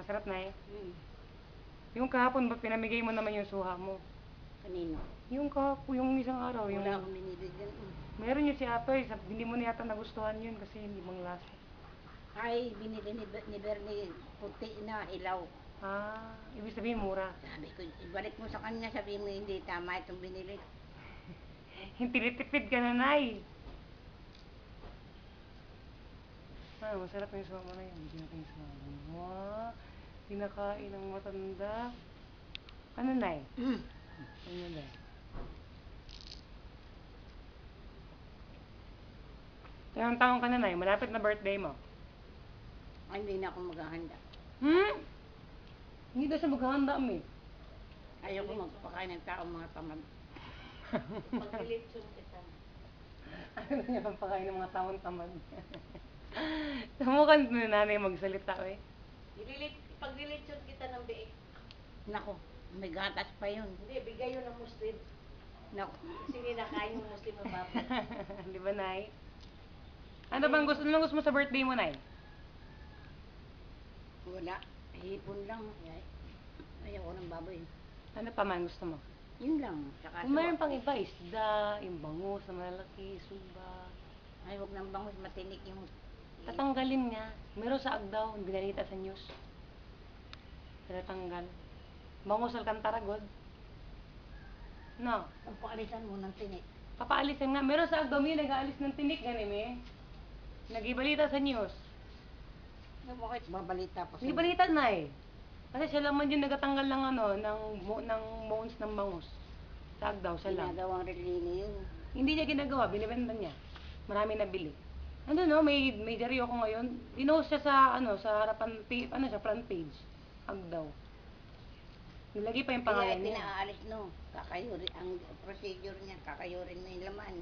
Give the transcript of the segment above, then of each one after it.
Masarap na eh. Mm. Yung kahapon, ba't pinamigay mo naman yung suha mo? Kanino? Yung kahapon, yung isang araw. Yung... Wala akong binibigyan. Meron yun si Atoy. Hindi mo na yata nagustuhan yun kasi hindi mong lasa. Ay, binili ni Bernie, puti na, ilaw. Ah, ibig sabihin mura. Sabi ko, ibalik mo sa kanya, sabi mo hindi tama itong binili. Tinitipid ka na, Nay. Ah, masarap yung suha mo na yun. Hindi natin yung suha mo. Wow, pinakain ng matanda. Ano, Nay? Ano, Nay? Ilang taong ka na, Nay? Malapit na birthday mo. Ay, hindi na ako maghahanda. Hindi daw siya maghahanda, eh. Ayoko magpakain ng tao mga tamad. Paglilitsyon kita. Ano niya pampakain ng mga taong tamad? Sumukan na nanay magsalita, eh. Paglilitsyon kita ng biik. Nako, may gatas pa yun. Hindi, bigay yun ng Muslim. Nako. Sige na, kain yung Muslim ng baboy. Di ba, Nay? Ano bang gusto mo sa birthday mo, Nay? Wala. Hipon lang. Ayaw ko ng baboy. Ano pa man gusto mo? Yun lang. Saka Kung mayroon pang iba, isda, yung bangus na malalaki, suba. ay, huwag nang bangus, matinik yung... Tatanggalin nga. Meron sa Agdaw, binalita sa news. Tatanggal. Bangus Alcantara, God. No. Ang paalisan mo ng tinik. Papaalisin nga. Meron sa Agdaw, may nag-aalis ng tinik, ganim eh. Nagibalita sa news. Bakit babalita pa Hindi balita na eh. Kasi siya lang man yung nagatanggal ng ano, ng bones ng bangus. Sa Agdaw, siya lang. Ginagawang relini yun. Hindi niya ginagawa, binibenta niya. Marami nabili. Ano no, may diaryo ako ngayon. Pinost siya sa ano, sa harapan sa front page. Agdaw. Nilagay pa yung pangalan Kaya niya. pinaalis no, kakayurin, ang procedure niya, kakayurin mo yung laman.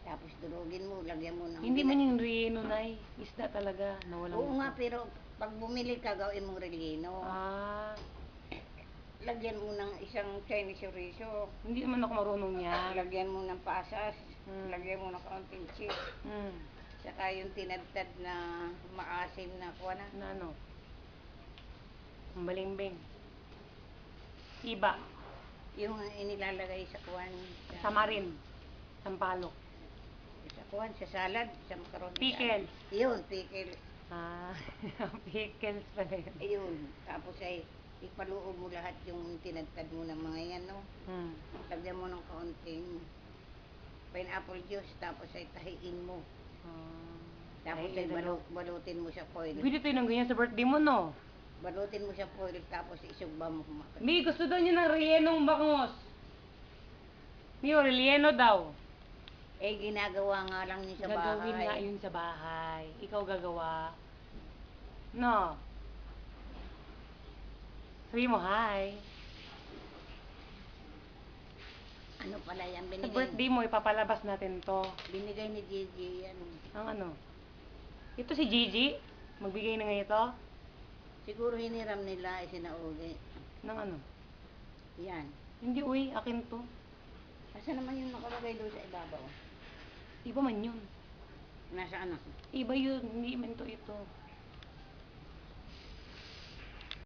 Tapos durugin mo, lagyan mo ng... Hindi man yung relleno, Nay. Isda talaga, na walang... Oo nga, pero pag bumili ka, gawin mong relleno. Ah. Lagyan mo ng isang Chinese chorizo. Hindi naman ako marunong yan. Lagyan mo ng pasas. Lagyan mo ng kaunting cheese. Saka yung tinadtad na maasim na kuha na. Na ano? Ang balimbing. Iba. Yung inilalagay sa kuwan. Sa marin. Sampalok. Sa kuwan, sa salad, sa macaroni. Pickles. Yun, pickles. Ah, pickles pala yun. Ayun, tapos ay ipaluog mo lahat yung tinadtad mo ng mga yan, no? Lagyan mo ng kaunting pineapple juice, tapos ay tahiin mo. Tapos ay balutin mo sa foil. Pwede tayo ng ganyan sa birthday mo, no? Balutin mo sa foil, tapos isugba mo kumakain. Mi, gusto daw niya ng rellenong bangus. Mi, relleno daw. Eh, ginagawa nga lang niya sa bahay. Gagawin nga yun sa bahay. Ikaw gagawa. No. Sabi mo, hi. Ano pala yan? Sa birthday mo, ipapalabas natin to. Binigay ni Gigi yan. Ang ano? Ito si Gigi? Magbigay na nga ito? Siguro hiniram nila, isinaugi. Nang ano? Yan. Hindi, uy. Akin to. Asa naman yung nakalagay doon sa ibabaw? Iba man yun. Nasa ano? Iba yun. Hindi man to ito.